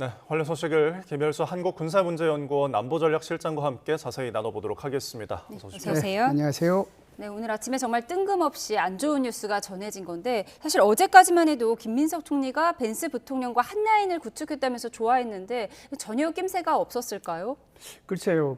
네, 관련 소식을 김열수 한국군사문제연구원 안보전략실장과 함께 자세히 나눠보도록 하겠습니다. 어서 오십시오. 어서 오세요. 네, 안녕하세요. 네, 오늘 아침에 정말 뜬금없이 안 좋은 뉴스가 전해진 건데 사실 어제까지만 해도 김민석 총리가 벤스 부통령과 한 라인을 구축했다면서 좋아했는데 전혀 낌새가 없었을까요? 글쎄요,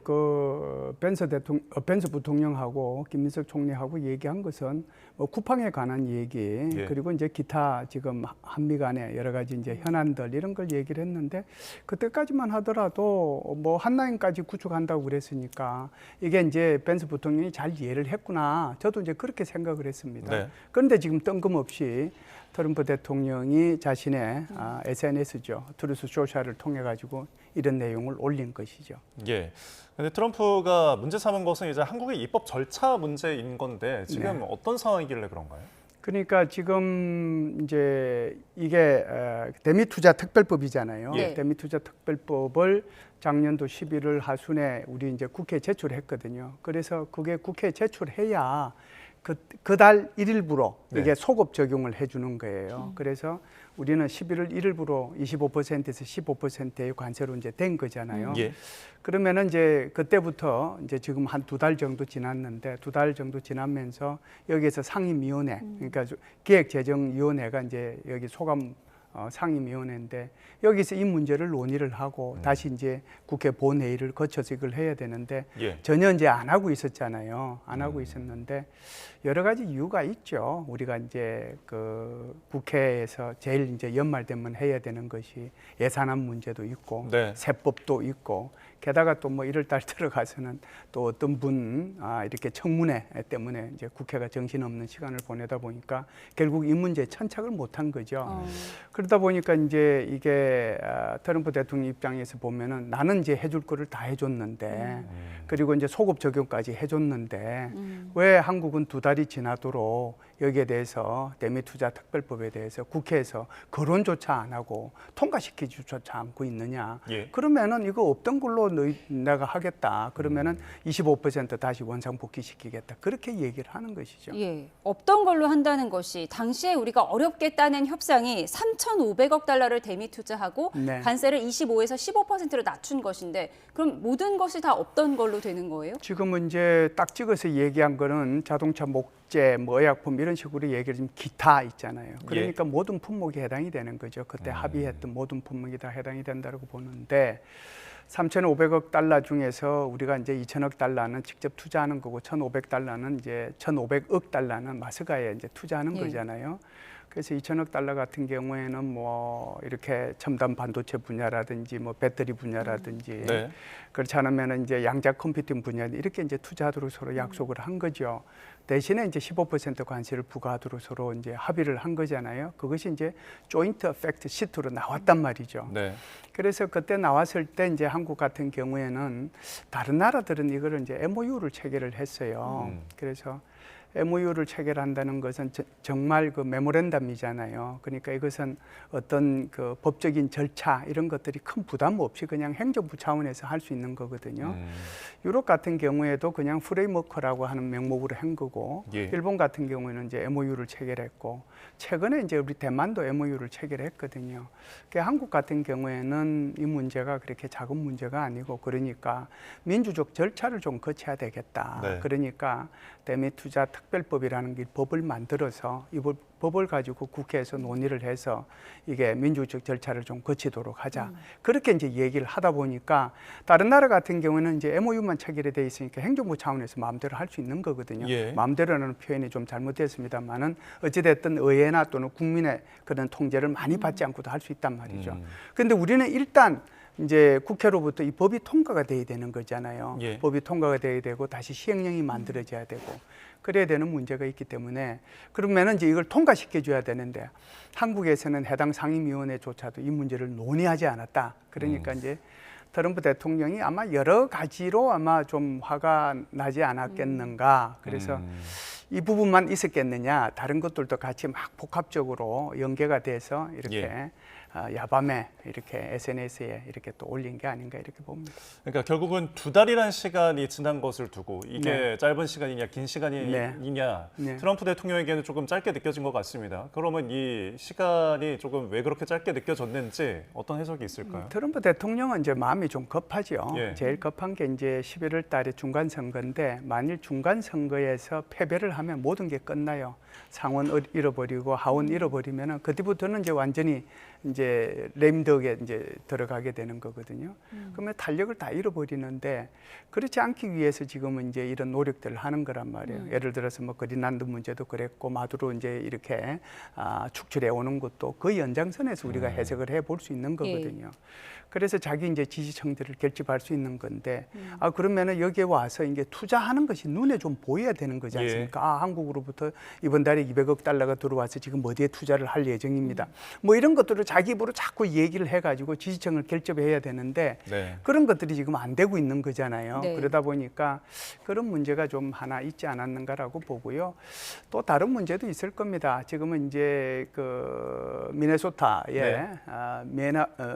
벤스 부통령하고 김민석 총리하고 얘기한 것은 뭐 쿠팡에 관한 얘기, 그리고 이제 기타 지금 한미 간의 여러 가지 이제 현안들 이런 걸 얘기를 했는데 그때까지만 하더라도 뭐 한 라인까지 구축한다고 그랬으니까 이게 이제 벤스 부통령이 잘 이해를 했구나. 저도 이제 그렇게 생각을 했습니다. 네. 그런데 지금 뜬금없이 트럼프 대통령이 자신의 SNS죠. 트루스 소셜을 통해 가지고 이런 내용을 올린 것이죠. 예. 근데 트럼프가 문제 삼은 것은 이제 한국의 입법 절차 문제인 건데 지금 어떤 상황이길래 그런가요? 그러니까 지금 이제 이게 대미투자 특별법이잖아요. 대미투자 특별법을 작년도 11월 하순에 우리 이제 국회에 제출했거든요. 그래서 그게 국회에 제출해야 그 달 1일부로 이게 소급 적용을 해주는 거예요. 그래서 우리는 11월 1일부로 25%에서 15%의 관세로 이제 된 거잖아요. 그러면은 이제 그때부터 이제 지금 한 2달 정도 지났는데 2달 정도 지나면서 여기에서 상임위원회, 그러니까 기획재정위원회가 이제 여기 소감 상임위원회인데 여기서 이 문제를 논의를 하고 다시 이제 국회 본회의를 거쳐서 이걸 해야 되는데 전혀 이제 안 하고 있었잖아요. 안 하고 있었는데 여러 가지 이유가 있죠. 우리가 이제 그 국회에서 제일 이제 연말 되면 해야 되는 것이 예산안 문제도 있고 세법도 있고 게다가 또 뭐 1월 달 들어가서는 또 어떤 분 이렇게 청문회 때문에 이제 국회가 정신없는 시간을 보내다 보니까 결국 이 문제에 천착을 못한 거죠. 그러다 보니까 이제 이게 트럼프 대통령 입장에서 보면은 나는 이제 해줄 거를 다 해줬는데 그리고 이제 소급 적용까지 해줬는데 왜 한국은 2달이 지나도록 여기에 대해서 대미투자 특별법에 대해서 국회에서 거론조차 안 하고 통과시키지조차 않고 있느냐. 그러면은 이거 없던 걸로 내가 하겠다. 그러면은 25% 다시 원상복귀시키겠다. 그렇게 얘기를 하는 것이죠. 없던 걸로 한다는 것이 당시에 우리가 어렵게 따낸 협상이 3,500억 달러를 대미 투자하고 관세를 25에서 15%로 낮춘 것인데 그럼 모든 것이 다 없던 걸로 되는 거예요? 지금은 이제 딱 찍어서 얘기한 거는 자동차 목재, 뭐 의약품 이런 식으로 얘기를 좀 기타 있잖아요. 그러니까 모든 품목이 해당이 되는 거죠. 그때 합의했던 모든 품목이 다 해당이 된다고 보는데 3,500억 달러 중에서 우리가 이제 2,000억 달러는 직접 투자하는 거고 1,500달러는 이제 1,500억 달러는 마스가에 이제 투자하는 거잖아요. 그래서 2,000억 달러 같은 경우에는 뭐 이렇게 첨단 반도체 분야라든지 뭐 배터리 분야라든지 그렇지 않으면 이제 양자 컴퓨팅 분야 이렇게 이제 투자하도록 서로 약속을 한 거죠. 대신에 이제 15% 관세를 부과하도록 서로 이제 합의를 한 거잖아요. 그것이 이제 조인트 어펙트 시트로 나왔단 말이죠. 그래서 그때 나왔을 때 이제 한국 같은 경우에는 다른 나라들은 이거를 이제 MOU를 체결을 했어요. 그래서 MOU를 체결한다는 것은 정말 그 메모랜덤이잖아요. 그러니까 이것은 어떤 그 법적인 절차 이런 것들이 큰 부담 없이 그냥 행정부 차원에서 할 수 있는 거거든요. 유럽 같은 경우에도 그냥 프레임워크라고 하는 명목으로 한 거고 일본 같은 경우에는 이제 MOU를 체결했고 최근에 이제 우리 대만도 MOU를 체결했거든요. 그러니까 한국 같은 경우에는 이 문제가 그렇게 작은 문제가 아니고 그러니까 민주적 절차를 좀 거쳐야 되겠다. 그러니까 대미투자 특별법이라는 게 법을 만들어서 이 법을 가지고 국회에서 논의를 해서 이게 민주적 절차를 좀 거치도록 하자. 그렇게 이제 얘기를 하다 보니까 다른 나라 같은 경우는 이제 MOU만 체결이 돼 있으니까 행정부 차원에서 마음대로 할 수 있는 거거든요. 마음대로라는 표현이 좀 잘못됐습니다만은 어찌됐든 의회나 또는 국민의 그런 통제를 많이 받지 않고도 할 수 있단 말이죠. 그런데 우리는 일단 이제 국회로부터 이 법이 통과가 돼야 되는 거잖아요. 법이 통과가 돼야 되고 다시 시행령이 만들어져야 되고 그래야 되는 문제가 있기 때문에 그러면은 이제 이걸 통과시켜 줘야 되는데 한국에서는 해당 상임위원회조차도 이 문제를 논의하지 않았다. 그러니까 이제 트럼프 대통령이 아마 여러 가지로 아마 좀 화가 나지 않았겠는가. 그래서 이 부분만 있었겠느냐. 다른 것들도 같이 막 복합적으로 연계가 돼서 이렇게 야밤에 이렇게 SNS에 이렇게 또 올린 게 아닌가 이렇게 봅니다. 그러니까 결국은 2달이라는 시간이 지난 것을 두고 이게 짧은 시간이냐 긴 시간이냐 트럼프 대통령에게는 조금 짧게 느껴진 것 같습니다. 그러면 이 시간이 조금 왜 그렇게 짧게 느껴졌는지 어떤 해석이 있을까요? 트럼프 대통령은 이제 마음이 좀 급하죠. 예. 제일 급한 게 이제 11월 달에 중간 선거인데 만일 중간 선거에서 패배를 하면 모든 게 끝나요. 상원 잃어버리고 하원 잃어버리면은 그 뒤부터는 이제 완전히 이제 레임덕에 이제 들어가게 되는 거거든요. 그러면 탄력을 다 잃어버리는데 그렇지 않기 위해서 지금은 이제 이런 노력들을 하는 거란 말이에요. 예를 들어서 뭐 그린란드 문제도 그랬고 마두로 이제 이렇게 축출해 오는 것도 그 연장선에서 우리가 해석을 해볼 수 있는 거거든요. 그래서 자기 이제 지지층들을 결집할 수 있는 건데 그러면은 여기에 와서 이제 투자하는 것이 눈에 좀 보여야 되는 거지 않습니까? 한국으로부터 이번 달에 200억 달러가 들어와서 지금 어디에 투자를 할 예정입니다. 뭐 이런 것들을 자기 입으로 자꾸 얘기를 해가지고 지지층을 결집해야 되는데 그런 것들이 지금 안 되고 있는 거잖아요. 그러다 보니까 그런 문제가 좀 하나 있지 않았는가라고 보고요. 또 다른 문제도 있을 겁니다. 지금은 이제 그 미네소타에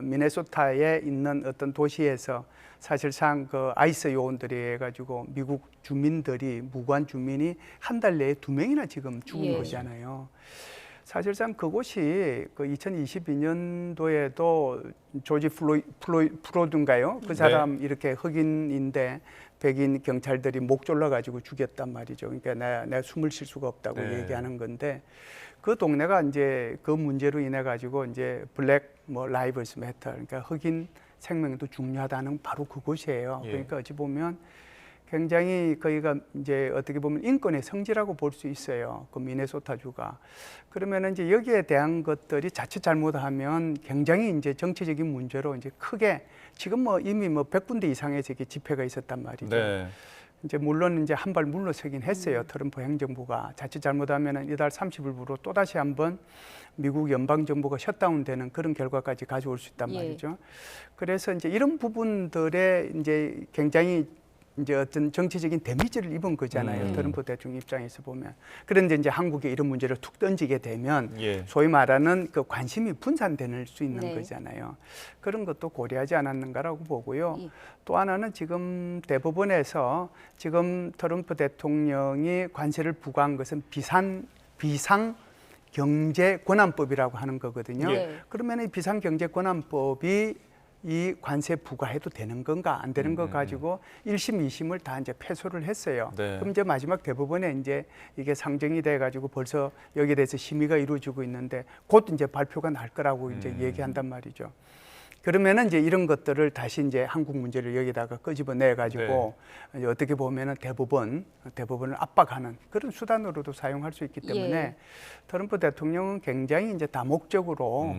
미네소타에 있는 어떤 도시에서 사실상 그 아이스 요원들이 해가지고 미국 주민들이 무관 주민이 한 달 내에 2명이나 지금 죽은 거잖아요. 사실상 그곳이 그 2022년도에도 조지 플로이드인가요? 그 사람 이렇게 흑인인데 백인 경찰들이 목 졸라가지고 죽였단 말이죠. 그러니까 내가 숨을 쉴 수가 없다고 얘기하는 건데 그 동네가 이제 그 문제로 인해 가지고 이제 블랙 뭐 라이브스 매터 그러니까 흑인 생명도 중요하다는 바로 그곳이에요. 그러니까 어찌 보면 굉장히 거기가 이제 어떻게 보면 인권의 성지라고 볼 수 있어요. 그 미네소타주가. 그러면 이제 여기에 대한 것들이 자칫 잘못하면 굉장히 이제 정치적인 문제로 이제 크게 지금 뭐 이미 뭐 100군데 이상에서 이렇게 집회가 있었단 말이죠. 이제 물론 이제 한 발 물러서긴 했어요. 트럼프 행정부가 자칫 잘못하면은 이달 30일부로 또 다시 한번 미국 연방 정부가 셧다운되는 그런 결과까지 가져올 수 있단 말이죠. 그래서 이제 이런 부분들에 이제 굉장히 이제 어떤 정치적인 데미지를 입은 거잖아요. 트럼프 대통령 입장에서 보면. 그런데 이제 한국에 이런 문제를 툭 던지게 되면 소위 말하는 그 관심이 분산될 수 있는 거잖아요. 그런 것도 고려하지 않았는가라고 보고요. 또 하나는 지금 대법원에서 지금 트럼프 대통령이 관세를 부과한 것은 비상경제권한법이라고 하는 거거든요. 그러면 이 비상경제권한법이 이 관세 부과해도 되는 건가 안 되는 거 가지고 1심, 2심을 다 이제 패소를 했어요. 그럼 이제 마지막 대법원에 이제 이게 상정이 돼 가지고 벌써 여기에 대해서 심의가 이루어지고 있는데 곧 이제 발표가 날 거라고 이제 얘기한단 말이죠. 그러면은 이제 이런 것들을 다시 이제 한국 문제를 여기다가 끄집어내 가지고 이제 어떻게 보면은 대법원을 압박하는 그런 수단으로도 사용할 수 있기 때문에 트럼프 대통령은 굉장히 이제 다목적으로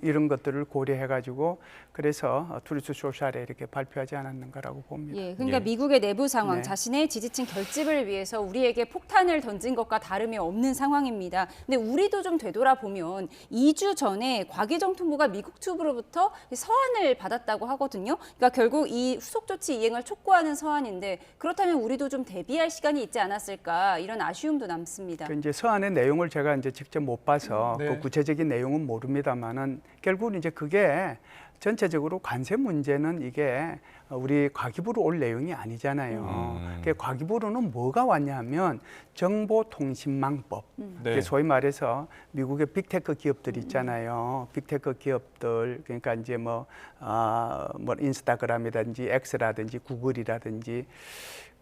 이런 것들을 고려해 가지고 그래서 트루스 소셜에 이렇게 발표하지 않았는가라고 봅니다. 그러니까 미국의 내부 상황, 자신의 지지층 결집을 위해서 우리에게 폭탄을 던진 것과 다름이 없는 상황입니다. 근데 우리도 좀 되돌아보면 2주 전에 과기정통부가 미국 측으로부터 서한을 받았다고 하거든요. 그러니까 결국 이 후속 조치 이행을 촉구하는 서한인데 그렇다면 우리도 좀 대비할 시간이 있지 않았을까 이런 아쉬움도 남습니다. 그 이제 서한의 내용을 제가 이제 직접 못 봐서 그 구체적인 내용은 모릅니다만은 결국은 이제 그게 전체적으로 관세 문제는 이게 우리 과기부로 올 내용이 아니잖아요. 과기부로는 뭐가 왔냐면 정보통신망법. 소위 말해서 미국의 빅테크 기업들 있잖아요. 빅테크 기업들 그러니까 이제 뭐 인스타그램이라든지 X라든지 구글이라든지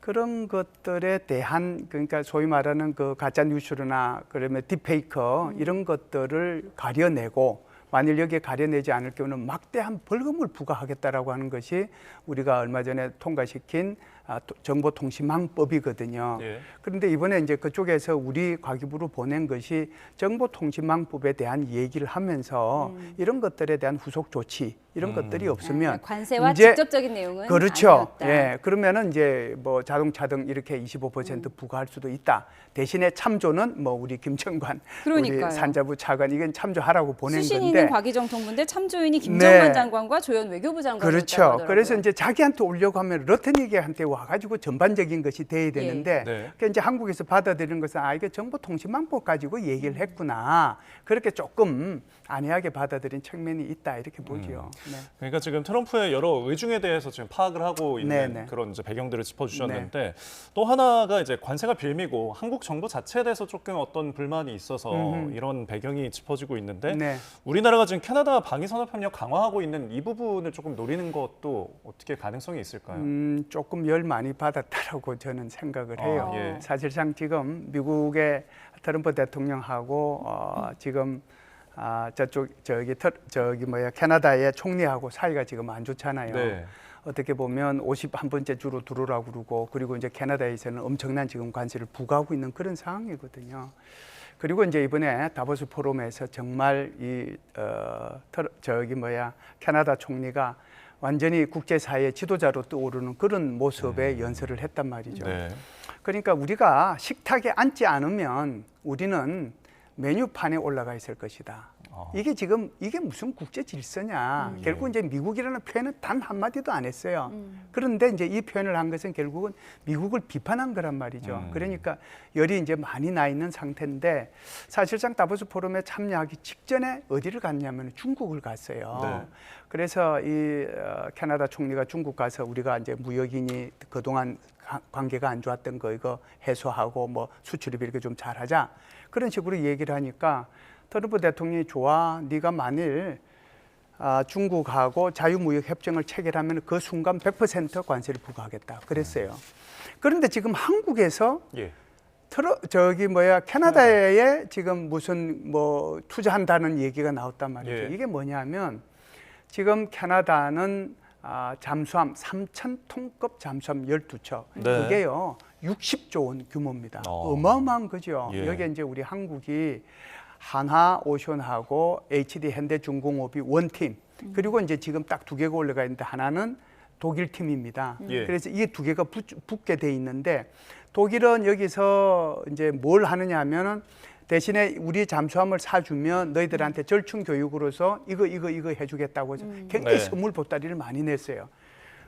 그런 것들에 대한 그러니까 소위 말하는 그 가짜 뉴스나 그러면 딥페이크 이런 것들을 가려내고 만일 여기에 가려내지 않을 경우는 막대한 벌금을 부과하겠다라고 하는 것이 우리가 얼마 전에 통과시킨 정보통신망법이거든요. 그런데 이번에 이제 그쪽에서 우리 과기부로 보낸 것이 정보통신망법에 대한 얘기를 하면서 이런 것들에 대한 후속 조치 이런 것들이 없으면 관세와 직접적인 내용은 그렇죠. 아니었다. 그러면은 이제 뭐 자동차 등 이렇게 25% 부과할 수도 있다. 대신에 참조는 뭐 우리 김정관, 우리 산자부 차관 이건 참조하라고 보낸 수신인은 건데 과기정통부인데 참조인이 김정관 장관과 조현 외교부 장관이었다고 그렇죠. 하더라고요. 그래서 이제 자기한테 오려고 하면 러테니게한테 와가지고 전반적인 것이 돼야 되는데 그러니까 이제 한국에서 받아들이는 것은 이게 정보통신망법 가지고 얘기를 했구나. 그렇게 조금 안이하게 받아들인 측면이 있다 이렇게 보죠. 네. 그러니까 지금 트럼프의 여러 의중에 대해서 지금 파악을 하고 있는 그런 이제 배경들을 짚어주셨는데 또 하나가 이제 관세가 빌미고 한국 정부 자체에 대해서 조금 어떤 불만이 있어서 이런 배경이 짚어지고 있는데 우리나라가 지금 캐나다 방위산업협력 강화하고 있는 이 부분을 조금 노리는 것도 어떻게 가능성이 있을까요? 조금 열 많이 받았다라고 저는 생각을 해요. 사실상 지금 미국의 트럼프 대통령하고 지금 캐나다의 총리하고 사이가 지금 안 좋잖아요. 어떻게 보면 51번째 주로 들어오라고 그러고 그리고 이제 캐나다에서는 엄청난 지금 관세를 부과하고 있는 그런 상황이거든요. 그리고 이제 이번에 다보스 포럼에서 정말 캐나다 총리가 완전히 국제사회 지도자로 떠오르는 그런 모습의 연설을 했단 말이죠. 그러니까 우리가 식탁에 앉지 않으면 우리는 메뉴판에 올라가 있을 것이다. 이게 지금 이게 무슨 국제 질서냐. 결국 이제 미국이라는 표현은 단 한마디도 안 했어요. 그런데 이제 이 표현을 한 것은 결국은 미국을 비판한 거란 말이죠. 그러니까 열이 이제 많이 나 있는 상태인데 사실상 다보스 포럼에 참여하기 직전에 어디를 갔냐면 중국을 갔어요. 그래서 이 캐나다 총리가 중국 가서 우리가 이제 무역인이 그동안 관계가 안 좋았던 거 이거 해소하고 뭐 수출입 이렇게 좀 잘하자 그런 식으로 얘기를 하니까 트럼프 대통령이 좋아 네가 만일 중국하고 자유무역 협정을 체결하면 그 순간 100% 관세를 부과하겠다 그랬어요. 그런데 지금 한국에서 캐나다에 지금 무슨 뭐 투자한다는 얘기가 나왔단 말이죠. 이게 뭐냐면 지금 캐나다는 잠수함 3,000톤급 잠수함 12척 그게요 60조 원 규모입니다. 어마어마한 거죠. 여기에 이제 우리 한국이 한화 오션하고 HD 현대중공업이 원팀 그리고 이제 지금 딱 2개가 올라가 있는데 하나는 독일 팀입니다. 그래서 이 2개가 붙게 돼 있는데 독일은 여기서 이제 뭘 하느냐 하면은 대신에 우리 잠수함을 사주면 너희들한테 절충 교육으로서 이거 해주겠다고 해서 굉장히 선물 보따리를 많이 냈어요.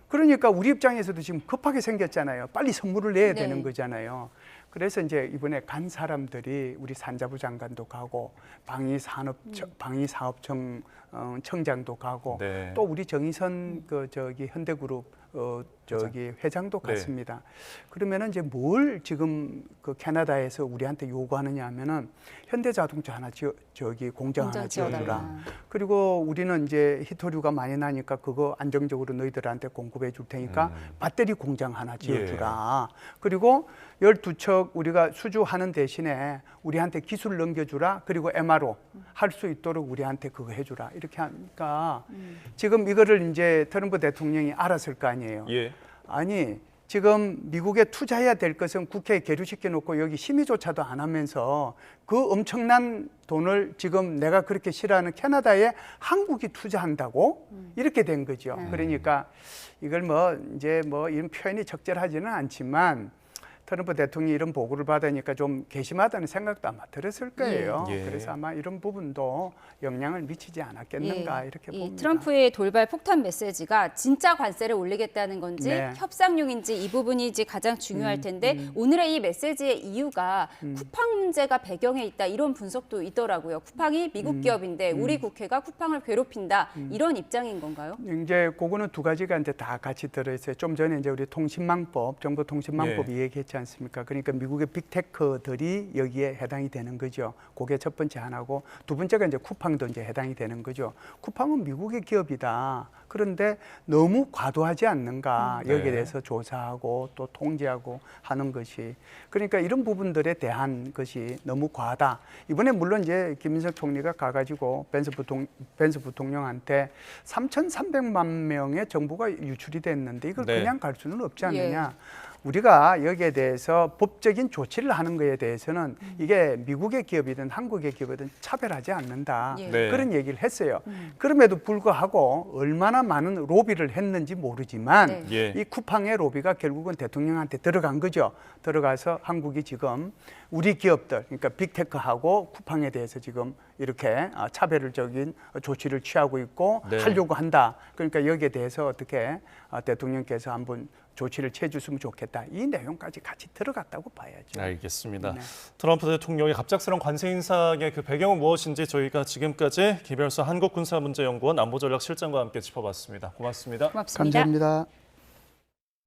그러니까 우리 입장에서도 지금 급하게 생겼잖아요. 빨리 선물을 내야 되는 거잖아요. 그래서 이제 이번에 간 사람들이 우리 산자부 장관도 가고 방위사업청장도 가고 또 우리 정의선 현대그룹 회장도 갔습니다. 그러면은 이제 뭘 지금 그 캐나다에서 우리한테 요구하느냐 하면은 현대자동차 하나 공장 하나 지어주라. 그리고 우리는 이제 히토류가 많이 나니까 그거 안정적으로 너희들한테 공급해 줄 테니까 배터리 공장 하나 지어주라. 그리고 12척 우리가 수주하는 대신에 우리한테 기술 넘겨주라. 그리고 MRO 할 수 있도록 우리한테 그거 해주라. 이렇게 하니까 지금 이거를 이제 트럼프 대통령이 알았을 거 아니에요. 아니 지금 미국에 투자해야 될 것은 국회에 계류시켜 놓고 여기 심의조차도 안 하면서 그 엄청난 돈을 지금 내가 그렇게 싫어하는 캐나다에 한국이 투자한다고 이렇게 된 거죠. 그러니까 이걸 이런 표현이 적절하지는 않지만 트럼프 대통령이 이런 보고를 받으니까 좀 괘씸하다는 생각도 아마 들었을 거예요. 그래서 아마 이런 부분도 영향을 미치지 않았겠는가 이렇게 봅니다. 트럼프의 돌발 폭탄 메시지가 진짜 관세를 올리겠다는 건지 협상용인지 이 부분이 이제 가장 중요할 텐데 오늘의 이 메시지의 이유가 쿠팡 문제가 배경에 있다 이런 분석도 있더라고요. 쿠팡이 미국 기업인데 우리 국회가 쿠팡을 괴롭힌다 이런 입장인 건가요? 이제 그거는 두 가지가 이제 다 같이 들어있어요. 좀 전에 이제 우리 정보통신망법이 얘기했지 않습니까? 그러니까 미국의 빅테크들이 여기에 해당이 되는 거죠. 그게 첫 번째 하나고 두 번째가 이제 쿠팡도 이제 해당이 되는 거죠. 쿠팡은 미국의 기업이다. 그런데 너무 과도하지 않는가 여기에 대해서 조사하고 또 통제하고 하는 것이 그러니까 이런 부분들에 대한 것이 너무 과하다. 이번에 물론 이제 김인석 총리가 가가지고 벤스 부통령한테 3,300만 명의 정보가 유출이 됐는데 이걸 그냥 갈 수는 없지 않느냐. 우리가 여기에 대해서 법적인 조치를 하는 것에 대해서는 이게 미국의 기업이든 한국의 기업이든 차별하지 않는다. 그런 얘기를 했어요. 그럼에도 불구하고 얼마나 많은 로비를 했는지 모르지만 이 쿠팡의 로비가 결국은 대통령한테 들어간 거죠. 들어가서 한국이 지금 우리 기업들, 그러니까 빅테크하고 쿠팡에 대해서 지금 이렇게 차별적인 조치를 취하고 있고 하려고 한다. 그러니까 여기에 대해서 어떻게 대통령께서 한번 조치를 취해줬으면 좋겠다. 이 내용까지 같이 들어갔다고 봐야죠. 알겠습니다. 네. 트럼프 대통령의 갑작스러운 관세 인상의 그 배경은 무엇인지 저희가 지금까지 김열수 한국군사문제연구원 안보전략실장과 함께 짚어봤습니다. 고맙습니다. 고맙습니다. 감사합니다.